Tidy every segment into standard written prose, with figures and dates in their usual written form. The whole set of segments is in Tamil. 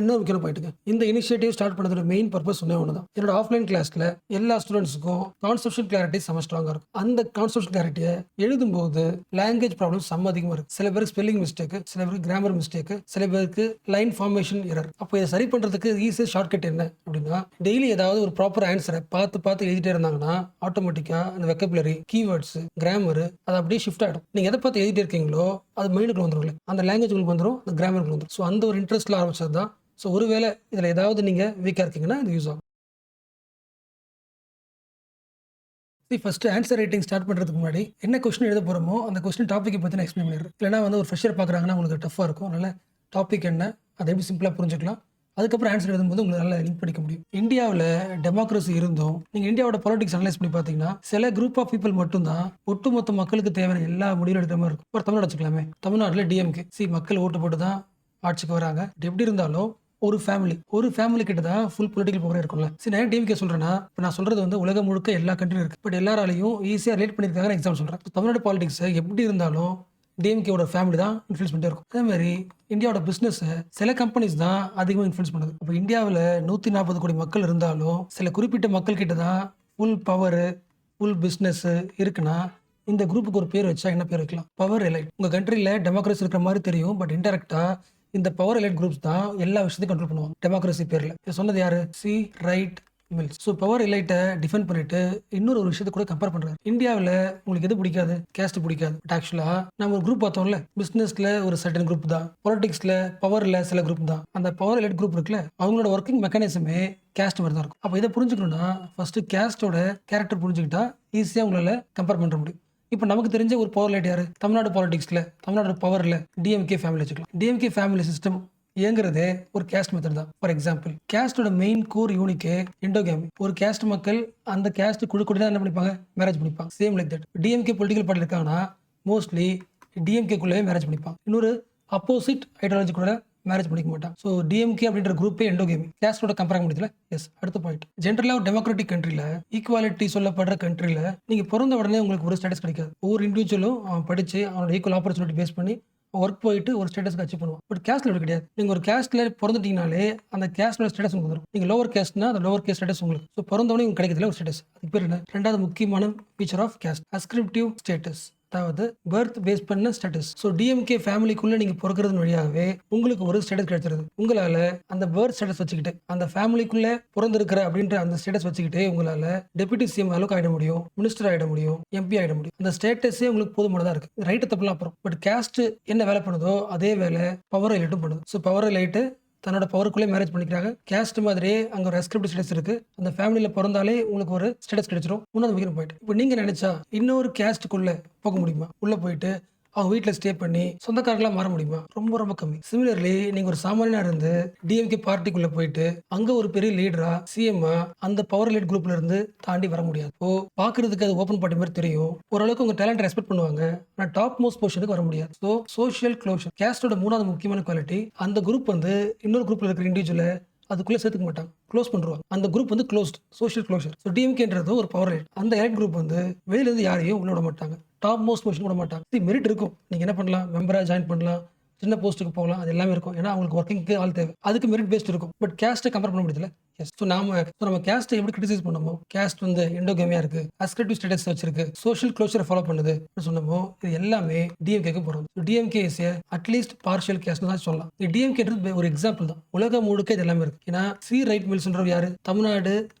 இன்னொரு முக்கியமான பாயிண்ட்டுங்க. இந்த இனிஷியேட்டிவ் ஸ்டார்ட் பண்ணதோட மெயின் பர்பஸ் ஒண்ணு தான். என்னோட ஆஃப்லைன் கிளாஸ்ல எல்லா ஸ்டூடெண்ட்ஸுக்கும் கான்செப்ஷுவல் கிளாரிட்டி செம ஸ்ட்ராங்கா இருக்கும். அந்த கான்செப்ஷுவல் கிளாரிட்டியை எழுதும்போது லாங்குவேஜ் ப்ராப்ளம் செம்ம அதிகமா இருக்கு. சில பேருக்கு ஸ்பெல்லிங் மிஸ்டேக், சில பேருக்கு கிராமர் மிஸ்டேக், சில பேருக்கு லைன் ஃபார்மேஷன் எரர். அப்போ இதை சரி பண்றதுக்கு ஈஸியஸ்ட் ஷார்ட்கட் என்ன அப்படின்னா, டெய்லி ஏதாவது ஒரு ப்ராப்பர் ஆன்சரை பார்த்து பார்த்து எழுதிட்டே இருந்தாங்கன்னா ஆட்டோமேட்டிக்கா அந்த வெக்கபுலரி, கீவேர்ட்ஸ், கிராமர் அது அப்படியே ஷிஃப்ட் ஆகிடும். நீங்க எதை பார்த்து எழுதிட்டே இருக்கீங்களோ அது மைண்டுக்கு வந்துடும். அந்த லாங்குவேஜ் உங்களுக்கு வந்துடும், அந்த கிராமருக்கு வந்துடும். ஸோ அந்த ஒரு இன்ட்ரெஸ்ட்ல ஆரம்பிச்சது தான். ஸோ ஒருவேளை இதில் ஏதாவது நீங்கள் வீக்காக இருக்கீங்கன்னா இது யூஸ் ஆகும். ஃபர்ஸ்ட் ஆன்சர் ரைட்டிங் ஸ்டார்ட் பண்ணுறதுக்கு முன்னாடி என்ன கொஸ்டின் எழுத போகிறோமோ அந்த கொஸ்டின் டாப்பிக்கை பற்றி நான் எக்ஸ்பிளைன் பண்ணிடுறேன். இல்லைனா வந்து ஒரு ஃப்ரெஷர் பார்க்குறாங்கன்னா உங்களுக்கு டஃப்பாக இருக்கும். அதனால் டாபிக் என்ன அதை எப்படி சிம்பிளாக புரிஞ்சுக்கலாம். அதுக்கப்புறம் ஆன்சர் எழுதும்போது உங்களுக்கு நல்லா லிங்க் படிக்க முடியும். இந்தியாவில் டெமோக்ரஸி இருந்தும் நீங்கள் இந்தியாவோட பாலிடிக்ஸ் அனலைஸ் பண்ணி பார்த்தீங்கன்னா சில குரூப் ஆஃப் பீப்புள் மட்டும்தான் ஒட்டுமொத்த மக்களுக்கு தேவையான எல்லா முடிவும் எடுக்கிற மாதிரி இருக்கும். ஒரு தமிழ்நாடு வச்சுக்கலாமே, தமிழ்நாட்டில் டிஎம்கே மக்கள் ஓட்டு போட்டு தான் ஆட்சிக்கு வராங்க. எப்படி இருந்தாலும் ஒரு ஃபேமிலி கிட்ட தான் ஃபுல் பொலிட்டிக்கல் பவர் இருக்கும்ல. சரி, நான் டிஎம்கே சொல்றேன்னா, இப்போ நான் சொல்றது வந்து உலகம் முழுக்க எல்லா கண்ட்ரியும் இருக்கு. பட் எல்லாராலையும் ஈஸியாக ரிலேட் பண்ணியிருக்காங்க. எக்ஸாம்பிள் சொல்றேன். தமிழ்நாடு பாலிடிக்ஸ் எப்படி இருந்தாலும் டிஎம்கேவோட ஃபேமிலி தான் இன்ஃப்ளூயன்ஸ் பண்ணிட்டே இருக்கும். அதே மாதிரி இந்தியாவோட பிசினஸ் சில கம்பெனிஸ் தான் அதிகமாக இன்ஃப்ளூயன்ஸ் பண்ணுது. இப்போ இந்தியாவில் 140 கோடி மக்கள் இருந்தாலும் சில குறிப்பிட்ட மக்கள் கிட்ட தான் ஃபுல் பவர், ஃபுல் பிஸ்னஸ் இருக்குன்னா இந்த குரூப்புக்கு ஒரு பேர் வச்சா என்ன பேர் வைக்கலாம்? Power elite. உங்க கண்ட்ரியில் டெமோக்ரஸி இருக்கிற மாதிரி தெரியும், பட் இன்டெரக்டா இந்த பவர் எலைட் குரூப்ஸ் தான் எல்லா விஷயத்தையும் கண்ட்ரோல் பண்ணுவாங்க டெமோக்ரஸி பேர்ல. இதை சொன்னது யாரு? C Wright Mills. So power எலைட்டை டிஃபெண்ட் பண்ணிட்டு இன்னொரு விஷயத்தை கூட கம்பேர் பண்றாரு. இந்தியாவில் உங்களுக்கு எது பிடிக்காது? கேஸ்ட் பிடிக்காது. பட் ஆக்சுவலா நம்ம ஒரு குரூப் பார்த்தோம்ல, பிசினஸ்ல ஒரு சர்டன் குரூப் தான், பொலிட்டிக்ஸ்ல பவர்ல சில குரூப் தான். அந்த பவர் எலைட் குரூப் இருக்குல்ல, அவங்களோட ஒர்க்கிங் மெக்கானிசமே கேஸ்ட் மாதிரி தான் இருக்கும். அப்போ இதை புரிஞ்சுக்கணும்னா ஃபர்ஸ்ட் கேஸ்டோட கேரக்டர் புரிஞ்சுக்கிட்டா ஈஸியாக உங்களால கம்பேர் பண்ண முடியும். இப்போ நமக்கு தெரிஞ்ச ஒரு பவர் லைட் யாரு? தமிழ்நாடு பாலிடிக்ஸ்ல, தமிழ்நாடு பவர்ல டிஎம்கே ஃபேமிலி வச்சுக்கலாம். டிஎம்கே ஃபேமிலி சிஸ்டம் இயங்குறதே ஒரு கேஸ்ட் மெத்தட் தான். ஃபார் எக்ஸாம்பிள், கேஸ்டோட மெயின் கோர் யூனிக்கே எண்டோகேமி. ஒரு கேஸ்ட் மக்கள் அந்த கேஸ்ட் குழு தான் என்ன பண்ணிப்பாங்க? மேரேஜ் பண்ணிப்பாங்க. Same like that DMK political party இருக்காங்கன்னா மோஸ்ட்லி டிஎம்கேக்குள்ளே மேரேஜ் பண்ணிப்பாங்க. இன்னொரு அப்போசிட் ஐடியாலஜி கூட மேரேஜ் பண்ணிக்க மாட்டான். ஸோ டிஎம்கே அப்படின்ற குரூப்பே எண்டோகேமி. கேஸ்டோட கம்பேர் முடியல. எஸ், அடுத்த பாயிண்ட். ஜென்ரலாக டெமோக்ராட்டிக் கண்ட்ரியில், ஈக்குவாலிட்டி சொல்லப்படுற கண்ட்ரியில் நீங்கள் பிறந்த உடனே உங்களுக்கு ஒரு ஸ்டேட்டஸ் கிடைக்காது. ஒவ்வொரு இண்டிவிஜுவலும் அவன் படித்து அவனோட ஈக்குவல் ஆப்பர்ச்சுனிட்டி பேஸ் பண்ணி ஒர்க் போயிட்டு ஒரு ஸ்டேட்டஸ்க்கு அச்சீவ் பண்ணுவான். பட் கேஸ்ட்ல அப்படி கிடையாது. நீங்கள் ஒரு கேஸ்ட்ல பிறந்துட்டீங்கனாலே அந்த கேஸ்டோட ஸ்டேட்டஸ் உங்களுக்கு வந்துடும். நீங்கள் லோவர் கேஸ்ட்னா அந்த லோவர் கேஸ்ட் ஸ்டேட்டஸ் உங்களுக்கு. ஸோ பிறந்தவனே உங்களுக்கு கிடைக்கிறதுல ஒரு ஸ்டேட்டஸ். அதுக்கு பேர் என்ன? ரெண்டாவது முக்கியமான ஃபீச்சர் ஆஃப் கேஸ்ட், அஸ்கிரிப்டிவ் ஸ்டேட்டஸ். அதாவது பர்த் பேஸ் பண்ண ஸ்டேட்டஸ். ஸோ டிஎம்கே ஃபேமிலிக்குள்ள நீங்க பிறக்கிறது வழியாகவே உங்களுக்கு ஒரு ஸ்டேட்டஸ் கிடைச்சிருது. உங்களால அந்த பர்த் ஸ்டேட்டஸ் வச்சுக்கிட்டு, அந்த ஃபேமிலிக்குள்ள பிறந்திருக்கிற அப்படின்ற அந்த ஸ்டேட்டஸ் வச்சுக்கிட்டே உங்களால டெபுட்டி சிஎம் அளவுக்கு ஆயிட முடியும், மினிஸ்டர் ஆயிட முடியும், எம்பி ஆயிட முடியும். அந்த ஸ்டேட்டஸே உங்களுக்கு போதுமானதா இருக்கு. ரைட்டு தப்புலாம் அப்புறம். பட் கேஸ்ட் என்ன வேலை பண்ணுதோ அதே வேலை பவர் லைட்டும் பண்ணுது. ஸோ பவர் லைட்டு தன்னோட பவருக்குள்ளே மேரேஜ் பண்ணிக்கிறாங்க. கேஸ்ட் மாதிரியே அங்கே ஒரு அஸ்கிரிப்ட் ஸ்டேட்டஸ் இருக்கு. அந்த ஃபேமிலியில் பிறந்தாலே உங்களுக்கு ஒரு ஸ்டேட்டஸ் கிடைச்சிடும். மூணாவது முக்கிய பாயிண்ட். இப்போ நீங்க நினைச்சா இன்னொரு கேஸ்ட்டுக்குள்ள போக முடியுமா? உள்ள போயிட்டு அவங்க வீட்டில் ஸ்டே பண்ணி சொந்தக்காரங்களா மாற முடியுமா? ரொம்ப ரொம்ப கம்மி. சிமிலர்லி நீங்க ஒரு சாமானியா இருந்து டிஎம்கே பார்ட்டிக்குள்ள போயிட்டு அங்க ஒரு பெரிய லீடரா, சிஎம்ஆ அந்த பவர் லீட் குரூப்ல இருந்து தாண்டி வர முடியாது. இப்போ பாக்குறதுக்கு அது ஓப்பன் பார்ட்டி மாதிரி தெரியும். ஓரளவுக்கு உங்க டேலண்ட் ரெஸ்பெக்ட் பண்ணுவாங்க. ஆனா டாப் மோஸ்ட் பொசிஷனுக்கு வர முடியாது. So social closure. கேஸ்டோட மூணாவது முக்கியமான குவாலிட்டி, அந்த குரூப் வந்து இன்னொரு குரூப்ல இருக்கிற இண்டிவிஜுவலை அதுக்குள்ளே சேர்த்துக்க மாட்டாங்க, க்ளோஸ் பண்ணுவாங்க. அந்த குரூப் வந்து க்ளோஸ்ட், சோஷியல் க்ளோஷர். ஸோ டிஎம்கேன்றது ஒரு பவர் லைட். அந்த எலைட் குரூப் வந்து வெளியிலேருந்து யாரையும் உள்ள விட மாட்டாங்க, டாப் மோஸ்ட் பொசிஷன் விட மாட்டாங்க. மெரிட் இருக்கும், நீங்க என்ன பண்ணலாம்? மெம்பரா ஜாயின் பண்ணலாம், சின்ன போஸ்ட்டுக்கு போகலாம், அது எல்லாமே இருக்கும். ஏன்னா அவங்களுக்கு ஒர்க்கிங்க்கு ஆள் தேவை, அதுக்கு மெரிட் பேஸ்ட் இருக்கும். பட் கேஸ்ட்டை கம்பேர் பண்ண முடியல. எஸ். ஸோ நம்ம கேஸ்ட்டை எப்படி கிரிட்டிசைஸ் பண்ணமோ, கேஸ்ட் வந்து எண்டோகேமியா இருக்கு, அஸ்கிரிப்டிவ் ஸ்டேட்டஸ் வச்சிருக்கு, சோஷியல் க்ளோஷரை ஃபாலோ பண்ணுது சொன்னமோ, இது எல்லாமே டிஎம்கேக்கு போகிறோம். DMK is at least partial caste தான் சொல்லலாம். டிஎம்கேன்றது ஒரு எக்ஸாம்பிள் தான். உலகம் முழுக்க இது எல்லாமே இருக்கு. ஏன்னா சி ரைட் மில்ஸ்ன்ற யாரு? தமிழ்நாடு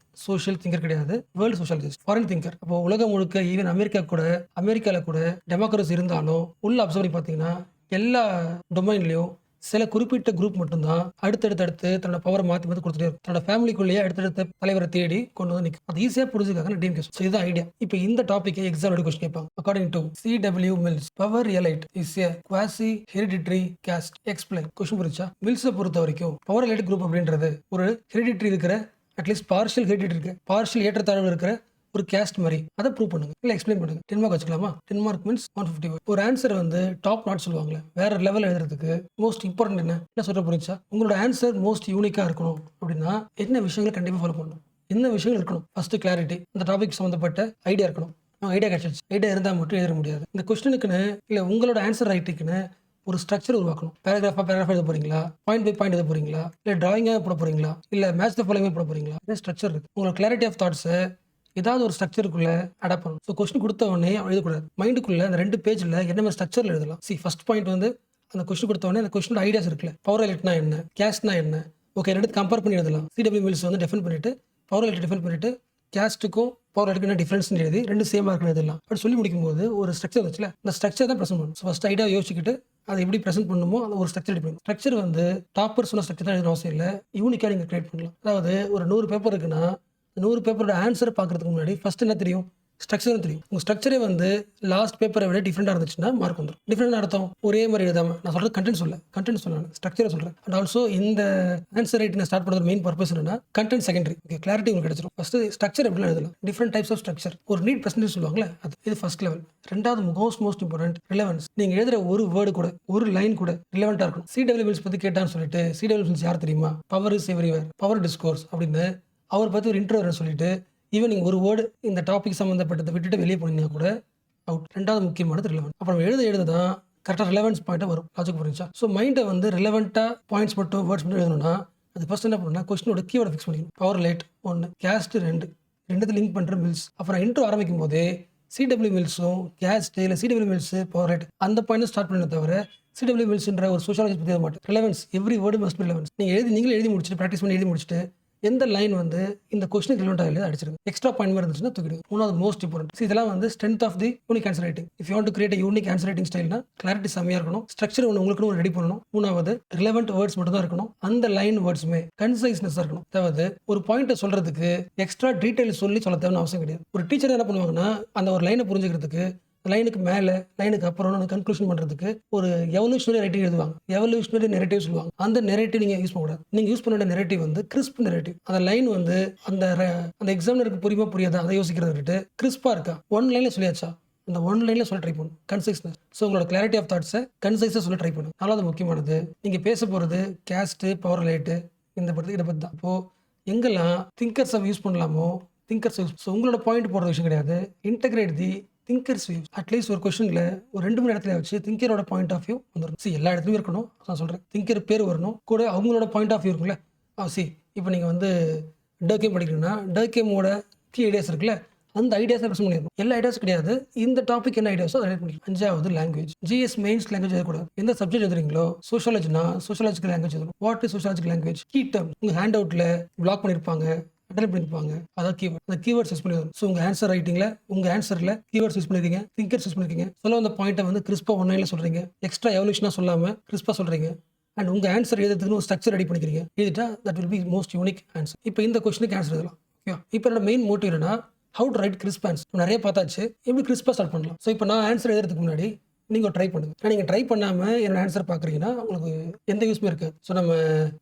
சோஷியல் திங்கர் கிடையாது, வேர்ல்டு சோஷியலிஸ்ட், ஃபாரின் திங்கர். அப்போ உலகம் முழுக்க ஈவன் அமெரிக்கால கூட டெமோக்ரஸி இருந்தாலும் உள்ள அப்சர்வ் பண்ணி பார்த்தீங்கன்னா எல்லா டொமைன்லயும் சில குறிப்பிட்ட குரூப் மட்டும்தான் அடுத்தடுத்து தன்னோட பவரை மாற்றி கொடுத்துட்டே இருக்கும். தன்னோட ஃபேமிலிக்குள்ளேயே அடுத்தடுத்த தலைவரை தேடி கொண்டு வந்து நிற்கும். அது ஈஸியாக புரிஞ்சுக்காக டிஎம்கே. ஸோ இதுதான் ஐடியா. இப்போ இந்த டாபிக் எக்ஸாம் கொஸ்டின் கேட்பாங்க. According to C W Mills, power elite is a quasi hereditary caste. Explain. Question புரிச்சா? மில்ஸை பொறுத்த வரைக்கும் பவர் எலைட் குரூப் அப்படின்றது ஒரு ஹெரிடிட்டரி இருக்கிற, அட்லீஸ்ட் பார்ஷியல் ஹெரிடிட்டரி இருக்கு, பார்ஷியல் ஏற்றத்தாழ்வு இருக்கிற ஒரு கேஸ்ட் மாதிரி. அதை ப்ரூவ் பண்ணுங்க, இல்லை எக்ஸ்பிளைன் பண்ணுங்க. 10 மார்க் வச்சுக்கலாமா? 10 மார்க் மீன்ஸ் 150 words. ஒரு ஆன்சர் வந்து டாப் நாட் சொல்லுவாங்களே, வேற லெவல் எழுதுறதுக்கு மோஸ்ட் இம்பார்ட்டன்ட் என்ன சொல்ற புரிஞ்சா? உங்களோட ஆன்சர் மோஸ்ட் யூனிக்கா இருக்கணும் அப்படின்னா என்ன விஷயங்களை கண்டிப்பாக ஃபாலோ பண்ணணும், என்ன விஷயங்கள் இருக்கணும்? ஃபர்ஸ்ட் கிளாரிட்டி, அந்த டாபிக் சம்மந்தப்பட்ட ஐடியா இருக்கணும். ஐடியா கிடைச்சிருச்சு, ஐடியா இருந்தால் மட்டும் எழுத முடியாது. இந்த கொஸ்டினுக்குன்னு இல்லை உங்களோட ஆன்சர் ரைட்டுக்குன்னு ஒரு ஸ்ட்ரக்சர் உருவாக்கணும். பேராகிராஃப் எழுத போறீங்களா? பாயிண்ட் பை பாயிண்ட் எழுத போறீங்களா? இல்ல டிராயிங்கா போட போறீங்களா? இல்ல மேட்ச் த ஃபாலோயிங் போட போறீங்களா? என்ன ஸ்ட்ரக்சர் இருக்கு. உங்களோட கிளாரிட்டி ஆஃப் தாட்ஸ ஏதாவது ஒரு ஸ்ட்ரக்சருக்குள்ள அடாப்ட் பண்ணணும். ஸோ கொஸ்டின் குடுத்த உடனே எழுதக்கூடாது. மைண்டுக்குள்ள அந்த 2 பேஜ்ல என்ன மாரி ஸ்ட்ரக்சர்ல எழுதலாம். ஃபர்ஸ்ட் பாயிண்ட் வந்து அந்த கொஸ்டின் குடுத்த உடனே அந்த கொஸ்டினோட ஐடியாஸ் இருக்குல்ல. பவர் ரிலேட்னா என்ன? கேஸ்ட்னா என்ன? ஓகே 2 கம்பேர் பண்ணி எழுதலாம். சிடபிள்யூ மில்ஸ் வந்து டிஃபைன் பண்ணிட்டு, பவர் ரிலேட் டிஃபைன் பண்ணிட்டு, கேஸ்ட்டுக்கும் பவர் ரிலேட்டுக்கும் என்ன டிஃபரன்ஸ்னு எழுதி 2 சேமா இருக்குன்னு எழுதலாம். அப்படி சொல்லி முடிக்கும்போது ஒரு ஸ்ட்ரக்சர் வந்துச்சுல, அந்த ஸ்ட்ரக்சர் தான் பிரசன்ட் பண்ணணும். ஃபர்ஸ்ட் ஐடியா யோசிச்சுக்கிட்டு அதை எப்படி பிரசன்ட் பண்ணணுமோ அந்த ஒரு ஸ்ட்ரக்சர் ரெடி பண்ணணும். ஸ்ட்ரக்சர் வந்து டாப்பர் சொன்ன ஸ்ட்ரக்சர் தான் எழுதணும் அவசியம் இல்ல. யூனிக்கா நீங்க கிரியேட் பண்ணலாம். அதாவது ஒரு 100 பேப்பர் இருக்குன்னா, 100 பேப்பரோட ஆன்சர் பார்க்கறதுக்கு முன்னாடி ஃபர்ஸ்ட் என்ன தெரியும்? ஸ்ட்ரக்சர் தெரியும். உங்க ஸ்ட்ரக்சரே வந்து லாஸ்ட் பேப்பரை விட டிஃபரெண்டா இருந்துச்சுன்னா மார்க் வந்துரும். டிஃபரெண்ட் அர்த்தம் ஒரே மாதிரி எழுதாம. நான் சொல்றது கண்டென்ட் சொல்லல. ஸ்ட்ரக்சரை சொல்றேன். அண்ட் ஆல்சோ இந்த ஆன்சர் ரைட்டிங் ஸ்டார்ட் பண்றது மெயின் பர்பஸ் என்னன்னா கண்டென்ட் செகண்டரி. ஓகே கிளாரிட்டி உங்களுக்கு கிடைச்சிரும். ஃபர்ஸ்ட் ஸ்ட்ரக்சர் எப்படி எழுதலாம்? Different types of structure. ஒரு நீட் பிரசன்டேஷன் சொல்லுவாங்கல்ல அது. இது ஃபர்ஸ்ட் லெவல். ரெண்டாவது மோஸ்ட் இம்பார்ட்டன்ட் ரிலவன்ஸ். நீங்க எழுதுற ஒரு வேர்டு கூட ஒரு லைன் கூட ரிலவெண்டா இருக்கணும். சிடபிள்யூ மில்ஸ் பத்தி கேட்டான்னு சொல்லிட்டு சிடபிள்யூ மில்ஸ் யார் தெரியுமா? Power is everywhere, power discourse அப்படின்னு அவர் பத்தி ஒரு இன்ட்ரோ சொல்லிட்டு ஈவன் நீங்கள் ஒரு வேர்டு இந்த டாபிக் சம்மந்தப்பட்டதை விட்டுட்டு வெளியே போனீங்கன்னா கூட அவுட். ரெண்டாவது முக்கியமானது ரிலவெண்ட். அப்புறம் எழுத தான் கரெக்டாக ரிலவென்ஸ் பாயிண்ட்டாக வரும். லாஜிக் புரிஞ்சா? ஸோ மைண்டை வந்து ரிலவெண்ட்டாக பாயிண்ட்ஸ் மட்டும் வேர்ட்ஸ் மட்டும் எழுதணும்னா அது ஃபர்ஸ்ட் என்ன பண்ணணும்னா கொஸ்டினோட கீவேர்டை ஃபிக்ஸ் பண்ணிக்கணும். பவர் லேட் 1, கேஸ்ட் 2, ரெண்டுத்து லிங்க் பண்ணுற மில்ஸ். அப்புறம் இன்ட்ரோ ஆரம்பிக்கும் போதே சிடபிள்யூ மில்ஸும் கேஸ்ட் இல்லை சிடபிள்யூ மில்ஸ் பவர் ரேட் அந்த பாயிண்ட் ஸ்டார்ட் பண்ண தவிர சிடபிள்யூ மில்ஸ்ன்ற ஒரு சோஷியாலஜி பற்றி மாட்டேன். Relevance every word must relevance. நீங்களே எழுதி முடிச்சுட்டு ப்ராக்டிஸ் பண்ணி எழுதி முடிச்சுட்டு எந்த லைன் வந்து இந்த கொஸ்டினுக்கு ரிலவெண்டாக இல்லை அடிச்சிருங்க. எக்ஸ்ட்ரா பாயிண்ட் மாதிரி இருந்துச்சுன்னா தூக்கிடுங்க. மூணாவது மோஸ்ட் இம்பார்ட்டன்ட். இதெல்லாம் வந்து strength of the unique answer writing. If you want to create a unique answer writing ஸ்டைல்னா கிளாரிட்டி செம்மையா இருக்கணும். ஸ்ட்ரக்சர் உங்களுக்கு ரெடி பண்ணணும். மூணாவது ரிலவெண்ட் வேர்ட்ஸ் மட்டும் தான் இருக்கணும். அந்த லைன் வேர்ட்ஸுமே கன்சைஸ்னஸ் இருக்கணும். அதாவது ஒரு பாயிண்ட்டை சொல்றதுக்கு எக்ஸ்ட்ரா டீடைல் சொல்லி சொல்ல தேவையான அவசியம் கிடையாது. ஒரு டீச்சர் என்ன பண்ணுவாங்கன்னா அந்த ஒரு லைனை புரிஞ்சுக்கிறதுக்கு லைனுக்கு மேலே லைனுக்கு அப்புறம் கன்க்ளூஷன் பண்ணுறதுக்கு ஒரு எவல்யூஷனரி ரைட்டிங் எழுதுவாங்க. எவல்யூஷனரி நெரேட்டிவ் சொல்லுவாங்க. அந்த நெரேட்டிவ் நீங்கள் யூஸ் பண்ணக்கூடாது. நீங்கள் யூஸ் பண்ண நெரேட்டிவ் வந்து கிறிஸ்ப் நெரேட்டிவ். அந்த லைன் வந்து அந்த எக்ஸாமினருக்கு புரியுமா புரியாதா அதை யோசிக்கிறத விட்டு கிறிஸ்பாக இருக்கா ஒன் லைனில் சொல்லியாச்சா அந்த ஒன் லைனில் சொல்ல ட்ரை பண்ணும். கன்சைஸ்னஸ். ஸோ உங்களோட கிளாரிட்டி ஆஃப் தாட்ஸை கன்சைஸாக சொல்ல ட்ரை பண்ணும். நாலாவது முக்கியமானது நீங்கள் பேச போகிறது கேஸ்ட்டு பவர் லைட்டு இதை பற்றி தான். அப்போது எங்கெல்லாம் திங்கர்ஸை யூஸ் பண்ணலாமோ திங்கர்ஸ் யூஸ். ஸோ உங்களோட பாயிண்ட் போடுற விஷயம் கிடையாது. இன்டெகிரேட் தி திங்கர்ஸ் வியூ. அட்லீஸ்ட் ஒரு கொஸ்டின்ல ஒரு 2-3 இடத்துல வச்சு திங்கரோட பாயிண்ட் ஆஃப் வியூ வந்துடும். எல்லா இடத்துலையும் இருக்கணும். நான் சொல்கிறேன் திங்கர் பேர் வரணும் கூட அவங்களோட பாயிண்ட் ஆஃப் வியூ இருக்குல்ல. இப்போ நீங்கள் வந்து டர்கேம் படிக்கிறீங்கன்னா டர்கேமோட கீ ஐடியாஸ் இருக்குல்ல அந்த ஐடியாஸை பிரச்சனை பண்ணிடணும். எல்லா ஐடியாஸும் கிடையாது. இந்த டாபிக் என்ன ஐடியாஸோ அதை பண்ணிக்கலாம். 5வது லாங்குவேஜ். ஜிஎஸ் மெயின்ஸ் லாங்குவேஜ் எழுதக்கூடாது. எந்த சப்ஜெக்ட் எழுதுறீங்களோ சோஷியாலஜினா சோஷியாலஜிக்கல் லாங்குவேஜ் எழுதணும். What is sociological language? Key term உங்கள் ஹேண்ட் அவுட்டில் பிளாக் பண்ணியிருப்பாங்க அட்டன் பண்ணிருப்பாங்க. அதான் கீவேர்ட். அந்த கீவேர்ட்ஸ் யூஸ் பண்ணி வரும். ஸோ உங்கள் ஆன்சர் ரைட்டிங்கில் உங்கள் ஆன்சரில் கீவேர்ட்ஸ் யூஸ் பண்ணிருக்கீங்க, திங்கர்ஸ் யூஸ் பண்ணிருக்கீங்க. சொல்ல அந்த பாயிண்ட்டை வந்து கிறிஸ்பாக ஒன்லைனில் சொல்கிறீங்க. எக்ஸ்ட்ரா எவல்யூஷனாக சொல்லாமல் கிறிஸ்பாக சொல்கிறீங்க. அண்ட் உங்கள் ஆன்சர் எழுதுறதுக்கு ஒரு ஸ்ட்ரக்சர் ரெடி பண்ணிக்கிறீங்க. எழுதிட்டா that will be most unique answer. இப்போ இந்த கொஸ்டினுக்கு ஆன்சர் எழுதலாம். ஓகே இப்போ என்னோட மெயின் மோட்டிவ் என்னன்னா how to write crisp answer. நிறைய பார்த்தாச்சு எப்படி கிறிஸ்பாக ஸ்டார்ட் பண்ணலாம். ஸோ இப்போ நான் ஆன்சர் எழுதுறதுக்கு முன்னாடி நீங்கள் ட்ரை பண்ணுங்க. நீங்கள் ட்ரை பண்ணாமல் என்னோட ஆன்சர் பார்க்குறீங்கன்னா உங்களுக்கு எந்த யூஸ்மே இருக்காது. ஸோ நம்ம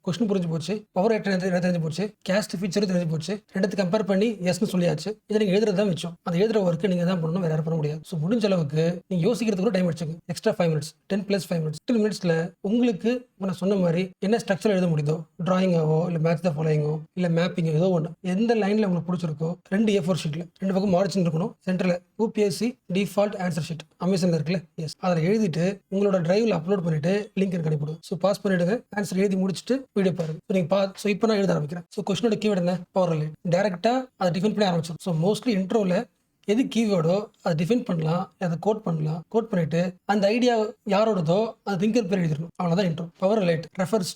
கொஸ்டின் புரிஞ்சு போச்சு, பவர் ரேட் தெரிஞ்சு போச்சு, கேஸ்ட் ஃபீச்சரும் தெரிஞ்சு போச்சு, ரெண்டுத்து கம்பேர் பண்ணி எஸ்ன்னு சொல்லியாச்சு. இதை நீங்கள் எழுதுறது தான் வச்சோம். அந்த எழுதுற ஒர்க்கு நீங்கள் தான் பண்ணணும், வேற யாரும் பண்ண முடியாது. ஸோ முடிஞ்ச அளவுக்கு நீங்கள் யோசிக்கிறதுக்கு கூட டைம் எடுத்துங்க. எக்ஸ்ட்ரா 5 minutes 10 + 5 minutes 10 minutesல உங்களுக்கு நான் சொன்ன மாதிரி என்ன ஸ்ட்ரக்சர் எழுத முடியுதோ டிராயிங்காவோ இல்லை மேட்ச் த ஃபாலோயிங்கோ இல்லை மேப்பிங் ஏதோ ஒன்று எந்த லைனில் உங்களுக்கு பிடிச்சிருக்கோ 2 A4 ஷீட்டில் 2 பக்கம் மார்ஜின் இருக்கணும். சென்டரில் UPSC டிஃபால்ட் ஆன்சர் ஷீட் அமேசானில் இருக்குல்ல எஸ் அதில் எழுதிட்டு உங்களோட டிரைவில் அப்லோட் பண்ணிட்டு லிங்க் எனக்கு அனுப்பிவிடுங்க. ஸோ பாஸ் பண்ணிடுங்க. ஆன்சர் எழுதி முடிச்சுட்டு வீடியோ பாருங்க. ஸோ நீங்கள் ஸோ இப்போ நான் எழுத ஆரம்பிக்கிறேன். ஸோ கொஸ்டினோட கீவேர்டு என்ன? Power relate. டேரெக்டாக அதை டிஃபைன் பண்ணி ஆரம்பிச்சோம். ஸோ மோஸ்ட்லி இன்ட்ரோவில் எது கீவேர்டோ அதை டிஃபைன் பண்ணலாம், அதை கோட் பண்ணலாம். கோட் பண்ணிட்டு அந்த ஐடியா யாரோடதோ அது திங்கர் பேர் எழுதிடணும். அவ்வளோதான் intro. Power relate refers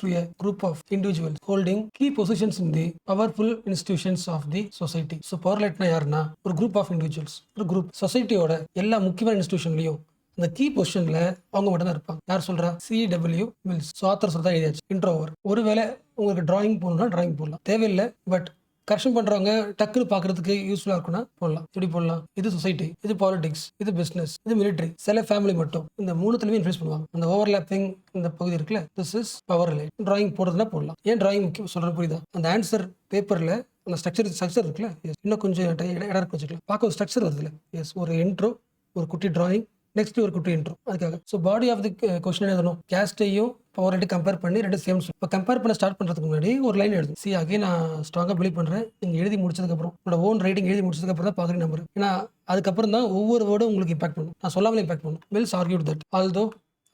to a group of individuals holding key positions in the powerful institutions of the society. So power ரிலேட்னா யாருன்னா ஒரு குரூப் ஆஃப் இண்டிவிஜுவல்ஸ். ஒரு குரூப் சொசைட்டியோட எல்லா முக்கியமான இன்ஸ்டிடியூஷன்லையும் அந்த கீ பொசிஷன்ல அவங்க மட்டும் தான் இருப்பாங்க. யார் சொல்றா? CW mills. ஆத்தர் சொல்றதா எழுதியாச்சு. Intro over. ஒருவேளை உங்களுக்கு டிராயிங் போடணும்னா டிராயிங் போடலாம், தேவையில்லை. பட் கரெக்ஷன் பண்றவங்க டக்குன்னு பாக்குறதுக்கு யூஸ்ஃபுல்லா இருக்குன்னா போடலாம். எப்படி போடலாம்? இது சொசைட்டி, இது பாலிடிக்ஸ், இது பிசினஸ், இது மிலிட்டரி, சில ஃபேமிலி மட்டும் இந்த 3த்துலயுமே இன்ஃப்ளூயன்ஸ் பண்ணுவாங்க. அந்த ஓவர்லாப்பிங் இந்த பகுதி இருக்குல்ல, this is power relate. Drawing போடுறதுனா போடலாம். ஏன் டிராயிங் முக்கியம் சொல்றது புரியுதா? அந்த ஆன்சர் பேப்பர்ல அந்த ஸ்ட்ரக்சர் இருக்குல்ல, இன்னும் கொஞ்சம் இடம் வச்சுக்கலாம். பார்க்க ஒரு ஸ்ட்ரக்சர் வருதுல்ல, எஸ் ஒரு இன்ட்ரோ, ஒரு குட்டி டிராயிங், நெக்ஸ்ட் ஒரு குட்டி இன்ட்ரோ. அதுக்காக so body of the question எழுதணும். கேஸ்ட்டையும் பவர் ரேட்டு கம்பேர் பண்ணி 2 சேம். இப்போ கம்பேர் பண்ண ஸ்டார்ட் பண்ணுறதுக்கு முன்னாடி ஒரு லைன் எழுதும். அகைன் நான் ஸ்ட்ராங்காக பிலீவ் பண்ணுறேன். நீங்கள் எழுதி முடிச்சதுக்கப்புறம் உங்களோட ஓன் ரைட்டிங் எழுதி முடிச்சதுக்கப்புறம் தான் பார்க்குறேன் நம்பர். ஏன்னா அதுக்கப்புறம் தான் ஒவ்வொரு வேர்டும் உங்களுக்கு இம்பாக்ட் பண்ணும். நான் சொல்லாமலே இம்பாக்ட் பண்ணும். Mills argued that although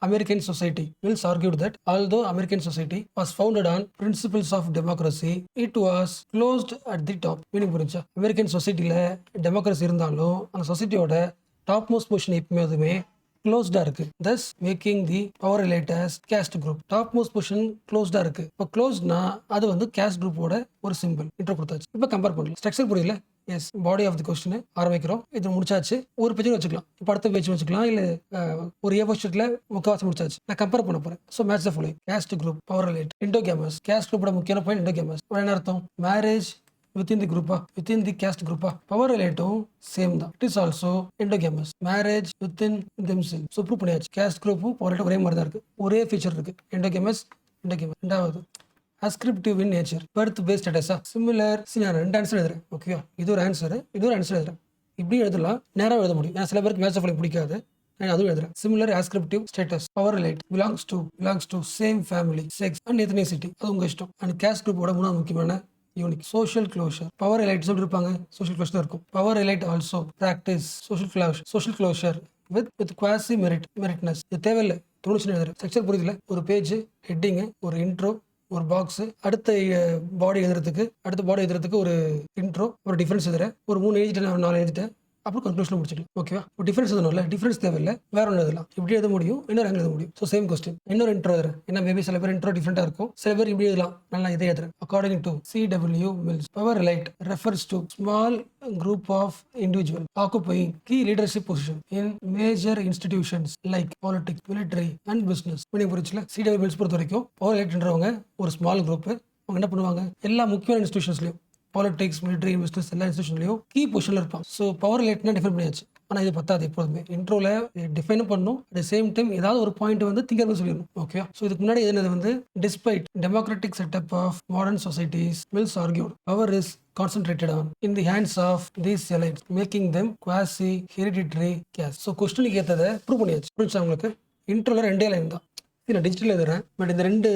American society. Mills argued that although American society was founded on principles of democracy, it was closed at the top. Meaning புரிஞ்சா? அமெரிக்கன் சொசைட்டியில் டெமோக்ரஸி இருந்தாலும் அந்த சொசைட்டியோட டாப் மோஸ்ட் பொசிஷன் எப்பவுமே க்ளோஸ்டா இருக்கு. thus making the power relate as caste group. Top most position க்ளோஸ்டா இருக்கு. இப்போ க்ளோஸ்ட்னா அது வந்து caste குரூப்போட ஒரு சிம்பிள். இன்ட்ரோ கொடுத்தாச்சு. இப்போ கம்பேர் பண்ணலாம். ஸ்ட்ரக்சர் புரியல? Yes, body of the question ஆரம்பிக்கிறோம். இது முடிச்சாச்சு. ஒரு பேஜ் வச்சுக்கலாம். இப்போ அடுத்த பேஜ் வச்சுக்கலாம். இல்லை ஒரு ஏ போஸ்ட்ல முக்கால்வாசி முடிச்சாச்சு. நான் கம்பேர் பண்ண போறேன். So match the following. caste group, power relate, endogamous. caste group முக்கியமான பாயிண்ட் endogamous. என்ன அர்த்தம்? Marriage within the group, within the caste group. power relate same தான். it is also endogamous. marriage within themselves. So prove பண்ணியாச்சு. caste group power relate ஒரே மாதிரி தான் இருக்கு. ஒரே ஃபீச்சர் இருக்கு. endogamous. ரெண்டாவது ascriptive in nature, birth based status. similar. நான் ரெண்டு ஆன்சர் எழுதுறேன். ஓகேவா? இது ஒரு ஆன்சர், இது ஒரு ஆன்சர் எழுதுறேன். இப்படி எழுதலாம், நேரம் எழுத முடியும். ஏன்னா சில பேருக்கு மேட்ச் ஆஃப் பிடிக்காது. நான் அதுவும் எழுதுறேன். Similar ascriptive status, power relate, belongs to same family, sex and ethnicity. அது உங்க இஷ்டம். அண்ட் caste group ஓட மூணாவது முக்கியமான unique social closure. power relate சொல்லி இருப்பாங்க, social closure இருக்கும். power relate also practice social closure with quasi meritness. இது தேவையில்லை, தோணுச்சுன்னு எழுதுறேன். ஸ்ட்ரக்சர் புரியுதுல? ஒரு பேஜ், ஹெட்டிங், ஒரு இன்ட்ரோ, ஒரு பாக்ஸ், அடுத்த பாடி எழுதுறதுக்கு ஒரு இன்ட்ரோ, ஒரு டிஃபரன்ஸ் எழுதுறேன். ஒரு 3 எழுதிட்டேன், 4 எழுதிட்டேன். அப்புறம் கன்க்ளூஷன் முடிச்சிக்கலாம். ஓகேவா? இப்போ டிஃபரன்ஸ் எழுதணும்ல, டிஃபரன்ஸ் தேவையில்லை, வேற ஒன்று எழுதலாம். இப்படி எழுத முடியும், இன்னொரு ஆங்கிள் எழுத முடியும். ஸோ சேம் கொஸ்டின், இன்னொரு இன்ட்ரோ எழுதுறேன். ஏன்னா மேபி சில பேர் இன்ட்ரோ டிஃப்ரெண்டாக இருக்கும், சில பேர் இப்படி எழுதலாம். நல்லா இதே எழுதுறேன். According to C.W. Mills, power relate refers to small group of individuals occupying key leadership position in major institutions like politics, military and business. Meaning புரிச்சுல? C.W. Mills பொறுத்த வரைக்கும் பவர் ரிலேட்ன்றவங்க ஒரு ஸ்மால் குரூப். அவங்க என்ன பண்ணுவாங்க? எல்லா முக்கியமான இன்ஸ்டிடியூஷன்ஸ்லையும், பாலிடிக்ஸ், மிலிட்ரி, பிஸ்னஸ் எல்லா இன்ஸ்டியூஷன்லையும் கீ பொசிஷனில் இருப்பான். ஸோ பவர் ரிலேட்னா டிஃபைன் பண்ணியாச்சு. ஆனால் இது பத்தாது. எப்போதுமே இன்ட்ரோவில் டிஃபைனும் பண்ணணும், அட் சேம் டைம் ஏதாவது ஒரு பாயிண்ட் வந்து திங்கர்னு சொல்லிடணும். ஓகே. ஸோ இதுக்கு முன்னாடி எதுனது வந்து despite democratic setup of modern societies, Mills argued power is concentrated on in the hands of these elites, making them quasi hereditary caste. So கொஸ்டினுக்கு ஏற்றதை ப்ரூவ் பண்ணியாச்சு. புரிஞ்சா உங்களுக்கு? இன்ட்ரோவில் 2 லைன் தான். நான் டிஜிட்டல் எழுதுறேன், பட் இந்த 2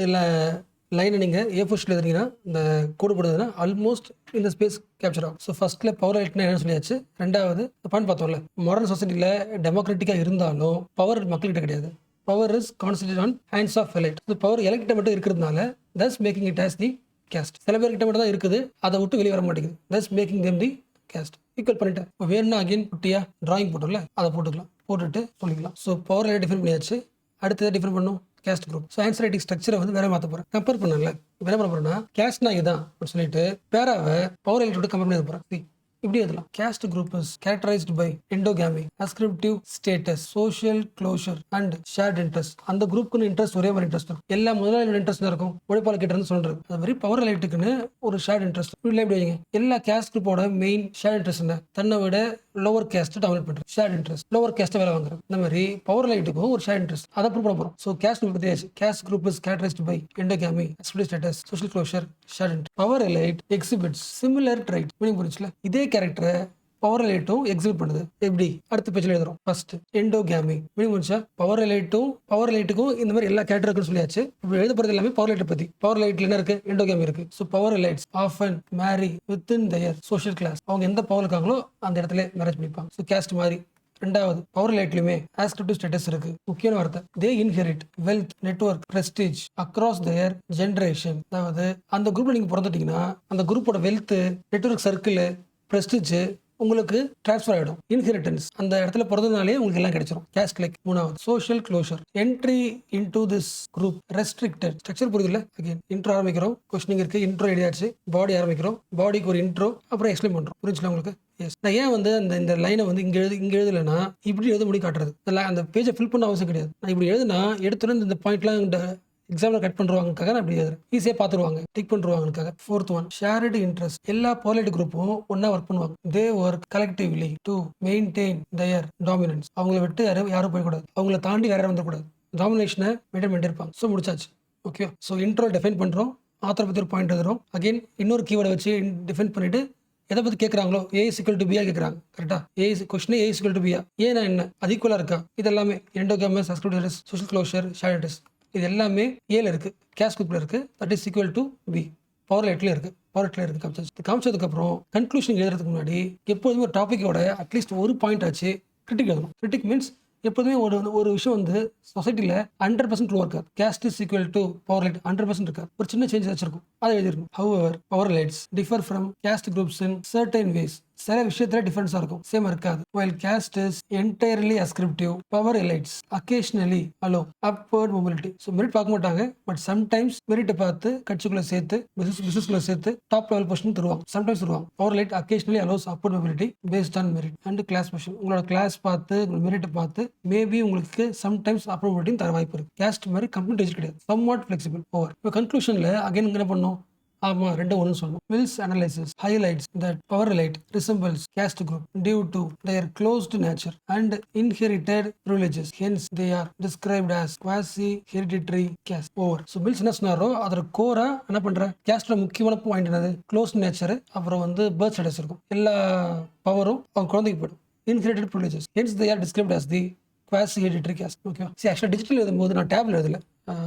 லைனை நீங்கள் ஏ ஃபோர்ஸ்டில் எழுதுனீங்கன்னா, இந்த கோடு போடுறதுன்னா ஆல்மோஸ்ட் இந்த ஸ்பேஸ் கேப்சர் ஆகும். ஸோ ஃபர்ஸ்ட்ல பவர் ரைட்னா என்னன்னு சொல்லியாச்சு. ரெண்டாவது பாயிண்ட் பார்த்தோம்ல, மாடர்ன் சொசைட்டியில் டெமோக்ராட்டிக்காக இருந்தாலும் பவர் மக்கள்கிட்ட கிடையாது. Power is concentrated on hands of elite. இந்த பவர் எலெக்ட்ட மட்டும் இருக்கிறதுனால thus making it as the caste. சில பேர்கிட்ட மட்டும் தான் இருக்குது, அதை விட்டு வெளியே வர மாட்டேங்குது. Thus making them the caste. Equal பண்ணிட்டேன். இப்போ வேணும்னா அகைன் குட்டியா டிராயிங் போட்டோம்ல, அதை போட்டுக்கலாம், போட்டுட்டு சொல்லிக்கலாம். ஸோ பவர் ரைட் டிஃபைன் பண்ணியாச்சு. அடுத்ததை டிஃபைன் பண்ணும் caste group. So answer writing ஸ்ட்ரக்சரை வந்து வேற மாற்ற போகிறேன். கம்பேர் பண்ணல, என்ன பண்ண போறேன்னா கேஸ்ட்னா இதுதான் அப்படின்னு சொல்லிட்டு பேராவை பவர் ரைட்டோட கம்பேர் பண்ணி போகிறேன். இப்படி எழுதலாம். caste group is characterized by endogamy, ascriptive status, social closure and shared interest. அந்த குரூப்புக்குன்னு இன்ட்ரெஸ்ட் ஒரே மாதிரி இன்ட்ரெஸ்ட் இருக்கும். எல்லா முதலாளியோட இன்ட்ரெஸ்ட் இருக்கும். உழைப்பாளர் கிட்ட இருந்து சொல்றது. அது மாதிரி பவர் ரிலேட்டுக்குன்னு ஒரு ஷேர்ட் இன்ட்ரெஸ்ட். இப்படி வைங்க. எல்லா கேஸ்ட் குரூப்போட மெயின் ஷேர்ட் இன்ட்ரெஸ்ட் என்ன? தன்னை விட லோவர் கேஸ்ட் டாமினேட் பண்றது. Shared interest. லோவர் கேஸ்ட் வேலை வாங்குறது. இந்த மாதிரி பவர் ரிலேட்டுக்கும் ஒரு ஷேர்ட் இன்ட்ரெஸ்ட். அதை ப்ரூவ் பண்ண போறோம். ஸோ கேஸ்ட் குரூப் பத்தி caste group is characterized by endogamy, ascriptive status, social closure, shared interest. Power relate exhibits similar trait. Meaning புரிஞ்சுல? இதே கேரக்டரை பவர் ரிலேட்டும் எக்ஸிபிட் பண்ணுது. எப்படி? அடுத்த பேஜ்ல எழுதுறோம். ஃபர்ஸ்ட் எண்டோகாமி. மீனிங் புரிஞ்சா? பவர் ரிலேட்டுக்கும் இந்த மாதிரி எல்லா கேரக்டர் இருக்குன்னு சொல்லியாச்சு. இப்போ எழுத போறது எல்லாமே பவர் ரிலேட் பத்தி. பவர் ரிலேட்ல என்ன இருக்கு? எண்டோகாமி இருக்கு. So power elites often marry within their social class. அவங்க எந்த பவர் இருக்காங்களோ அந்த இடத்துல மேரேஜ் பண்ணிப்பாங்க. ஸோ கேஸ்ட் மாதிரி. ரெண்டாவது பவர் ரிலேட்லயுமே ஆஸ்கிரிப்டிவ் ஸ்டேட்டஸ் இருக்கு. முக்கியமான வார்த்தை, they inherit wealth, network, prestige across their generation. அதாவது அந்த குரூப்ல நீங்க பிறந்துட்டீங்கன்னா அந்த குரூப்போட வெல்த், நெட்வொர்க், சர்க்கிள், பிரஸ்டீஜ் உங்களுக்கு டிரான்ஸ்ஃபர் ஆகிடும். இன்ஹெரிட்டன்ஸ் அந்த இடத்துல பிறந்ததுனாலே உங்களுக்கு எல்லாம் கிடைச்சிடும். Caste like. மூணாவது social closure. Entry into this group restricted. Structure புரியுதுல்ல? அகைன் இன்ட்ரோ ஆரம்பிக்கிறோம். கொஸ்டினிங் இருக்கு, இன்ட்ரோ எழுதியாச்சு. பாடி ஆரம்பிக்கிறோம். பாடிக்கு ஒரு இன்ட்ரோ, அப்புறம் எக்ஸ்பிளைன் பண்றோம். புரிஞ்சுல உங்களுக்கு? எஸ். நான் ஏன் வந்து இந்த லைனை வந்து இங்க எழுதலைன்னா இப்படி எழுத முடியும் காட்டுறது. அந்த பேஜை ஃபில் பண்ண அவசியம் கிடையாது. நான் இப்படி எழுதுனா எடுத்துட்டு இந்த பாயிண்ட்லாம் எக்ஸாம்பிள் கட் பண்ணுவாங்கக்காக நான் அப்படி எழுதுறேன். ஈஸியாக பார்த்துருவாங்க, டிக் பண்ணுவாங்கக்காக. Fourth one shared interest. எல்லா பாலிட் குரூப்பும் ஒன்னா ஒர்க் பண்ணுவாங்க. They work collectively to maintain their dominance. அவங்கள விட்டு யாரும் போயிடக்கூடாது, அவங்கள தாண்டி வேற வந்துடக்கூடாது. டாமினேஷனை மெயின்டைன் பண்ணிருப்பாங்க. ஸோ முடிச்சாச்சு. ஓகே. ஸோ இன்ட்ரோ டிஃபைன் பண்றோம். ஆத்தரை பற்றி ஒரு பாயிண்ட் எழுதுறோம். அகைன் இன்னொரு கீவேர்டை வச்சு டிஃபைன் பண்ணிட்டு எதை பற்றி கேட்குறாங்களோ A is equal to B கேட்குறாங்க. கரெக்டா? Question A is equal to B. ஏன்னா என்ன? அது ஈக்குவலாக இருக்கா? இது எல்லாமே endogamous, ascriptive, social closure, shared interest, இது எல்லாமே ஏல இருக்கு, கேஸ்ட் குரூப்ல இருக்கு. That is equal to be. Power லைட்ல இருக்கு. பவர் லைட்ல இருக்கு. காமிச்சதுக்கு அப்புறம் கன்க்ளூஷன் எழுதுறதுக்கு முன்னாடி எப்போதுமே ஒரு டாபிக்கோட அட்லீஸ்ட் ஒரு பாயிண்ட் ஆச்சு கிரிட்டிக் எழுதணும். கிரிட்டிக் மீன்ஸ் எப்போதுமே ஒரு ஒரு விஷயம் வந்து சொசைட்டியில் 100% ட்ரூ இருக்காது. Caste is equal to power elite 100% இருக்காது. ஒரு சின்ன சேஞ்ச் வச்சிருக்கும், அதை எழுதிருக்கும். However power elites differ from caste groups in certain ways. சில விஷயத்துல டிஃபரன்ஸா இருக்கும், சேமா இருக்காது. while caste is entirely ascriptive, power elites occasionally allow upward mobility. So merit பார்க்க மாட்டாங்க, பட் சம்டைம்ஸ் மெரிட்டை பார்த்து கட்சிக்குள்ள சேர்த்து பிசினஸ்குள்ள சேர்த்து டாப் லெவல் பொசிஷன் தருவாங்க, சம்டைம்ஸ் தருவாங்க. Power light occasionally allows upward mobility based on merit and class position. உங்களோட கிளாஸ் பார்த்து உங்களோட மெரிட்டை பார்த்து மேபி உங்களுக்கு சம்டைம்ஸ் upward mobility தர வாய்ப்பு இருக்கு. கேஸ்ட் மாதிரி கம்ப்ளீட் ரிஜிட் கிடையாது, சம்வாட் ஃபிளெக்சிபிள். ஓவர் இப்போ கன்க்ளூஷன்ல அகைன் என்ன பண்ணும், ஆமா ரெண்டு ஒன்று சொல்லணும். Mills analysis highlights that power elite resembles caste group due to their closed nature and inherited privileges. Hence, they are described as quasi-hereditary caste. Over. So, Mills என்ன சொன்னாரோ அதோட கோரா என்ன பண்ற, கேஸ்ட்ல முக்கியமான பாயிண்ட் என்னது, க்ளோஸ் நேச்சர், அப்புறம் வந்து பர்த் ஸ்டேட்டஸ் இருக்கும், எல்லா பவரும் அவங்க குழந்தைக்கு போயிடும். Inherited privileges. Hence, they are described as the quasi-hereditary caste. Okay, சரி ஆக்சுவலாக டிஜிட்டல் எழுதும்போது நான் டேப்ல எழுதல,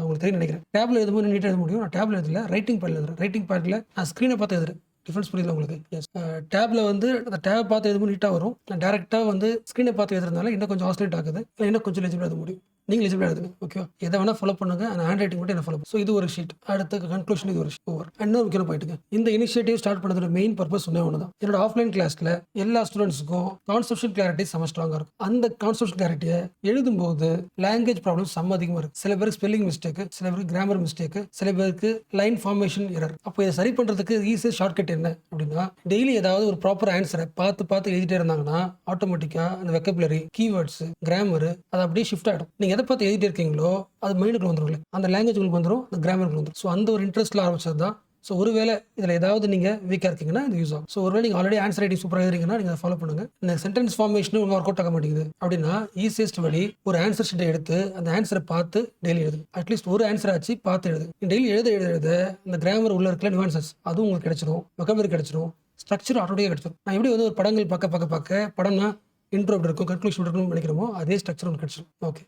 உங்களுக்கு தெரியும் நினைக்கிறேன். டேப்ல எழுதும்போது நீட்டாக எழுத முடியும், நான் டேப்ல எழுதல, ரைட்டிங் பேட்ல எழுதுறேன். ரைட்டிங் பேட்ல நான் ஸ்க்ரீனை பார்த்து எழுதுறேன். டிஃபரன்ஸ் புரியுது உங்களுக்கு? எஸ், டேப்ல வந்து அந்த டேப் பார்த்து எழுதும்போது நீட்டாக வரும். நான் டேரெக்டாக வந்து ஸ்க்ரீனை பார்த்து எழுதுறதுனால இன்னும் கொஞ்சம் ஆஸ்லேட் ஆகுது, இல்லை இன்னும் கொஞ்சம் லெஜிபிள் எழுத முடியும். நீங்கள் லெஜிபிள் எழுதுங்க, ஓகே, எதை வேணா ஃபாலோ பண்ணுங்க, அந்த ஹேண்ட் ரைட்டிங் மட்டும் என்ன ஃபாலோ பண்ணுங்க. ஸோ இது ஒரு ஷீட். அடுத்த கன்க்ளூஷன் இது ஒரு ஓவர். இன்னொரு முக்கியமான போயிட்டுங்க, இந்த இனிஷியேட்டிவ் ஸ்டார்ட் பண்ணதோட மெயின் பர்பஸ் ஒன்றே ஒன்று தான். என்னோட ஆஃப்லைன் கிளாஸ்ல எல்லா ஸ்டூடெண்ட்ஸுக்கும் கான்செப்ஷன் கிளாரிட்டி செம ஸ்ட்ராங்காக இருக்கும். அந்த கான்செப்ஷன் கிளாரிட்டியை எழுதும்போது லாங்குவேஜ் ப்ராப்ளம் செம்ம அதிகமாக இருக்கு. சில பேருக்கு ஸ்பெல்லிங் மிஸ்டேக், சில பேருக்கு கிராமர் மிஸ்டேக், சில பேருக்கு லைன் ஃபார்மேஷன் எரர். அப்போ இதை சரி பண்ணுறதுக்கு ஈஸியஸ்ட் ஷார்ட்கட் என்ன அப்படின்னா, டெய்லி ஏதாவது ஒரு ப்ராப்பர் ஆன்சரை பார்த்து பார்த்து எழுதிட்டே இருந்தாங்கன்னா ஆட்டோமேட்டிக்காக அந்த வெக்கபுலரி, கீவேர்ட்ஸ், கிராமர் அது அப்படியே ஷிஃப்ட் ஆகிடும். நீங்கள் எதை பார்த்து எழுதிட்டு இருக்கீங்களோ அது மைண்டுக்குள்ள வந்துடும், அந்த லாங்குவேஜ் உங்களுக்கு வந்துடும், அந்த கிராமருக்கு வந்துடும். ஸோ அந்த ஒரு இன்ட்ரெஸ்ட்ல ஆரம்பிச்சது தான். ஸோ ஒருவேளை இதில் ஏதாவது நீங்கள் வீக்காக இருக்கீங்கன்னா இது யூஸ் ஆகும். ஸோ ஒருவேளை நீங்கள் ஆல்ரெடி ஆன்சர் ரைட்டிங் சூப்பராக எழுதுறீங்கன்னா நீங்கள் அதை ஃபாலோ பண்ணுங்க. இந்த சென்டென்ஸ் ஃபார்மேஷன் உங்களுக்கு ஒர்க் அவுட் ஆக மாட்டேங்குது அப்படின்னா ஈஸியஸ்ட் வழி ஒரு ஆன்சர் ஷீட்டை எடுத்து அந்த ஆன்சரை பார்த்து டெய்லி எழுதுங்க. அட்லீஸ்ட் ஒரு ஆன்சர் ஆச்சு பார்த்து எழுது. டெய்லி எழுத அந்த கிராமர் உள்ள இருக்கிற நியூவான்சஸ் அதுவும் உங்களுக்கு கிடைச்சிடும், வெக்கபுலரி கிடைச்சிடும், ஸ்ட்ரக்சர் ஆட்டோமேட்டிக்காக கிடைச்சிடும். நான் எப்படி வந்து ஒரு படங்கள் பார்க்க படம்னா இன்ட்ரோ எப்படி இருக்கும், கன்க்ளூஷன் இருக்கும்னு நினைக்கிறோமோ அதே ஸ்ட்ரக்சர் உங்களுக்கு கிடைச்சிடும். ஓகே.